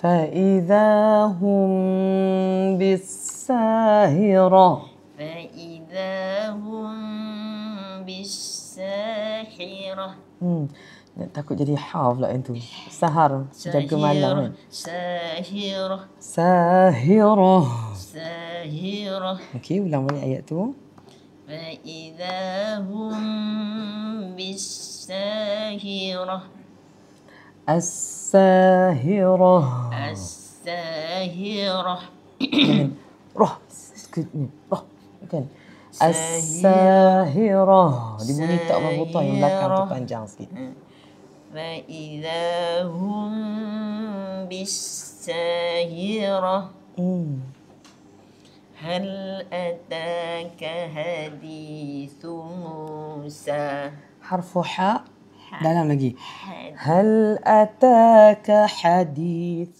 فإذا هم بالساهرة. فإذا هم بالساحرة. Takut jadi ha pula yang tu. Sahar, jaga malam kan. Sahirah. Sahirah. Sahirah. Okey, ulang balik ayat tu. فإذا هم بالساهرة. As-sahirah. الساهرة. Roh. Roh. Kan. As-sahirah. Dibunyi tak marbutah yang belakang tu panjang sikit. فإذا هم بالساهرة. هل أتاك حديث موسى. حرف حاء dalam lagi. هل أتاك حديث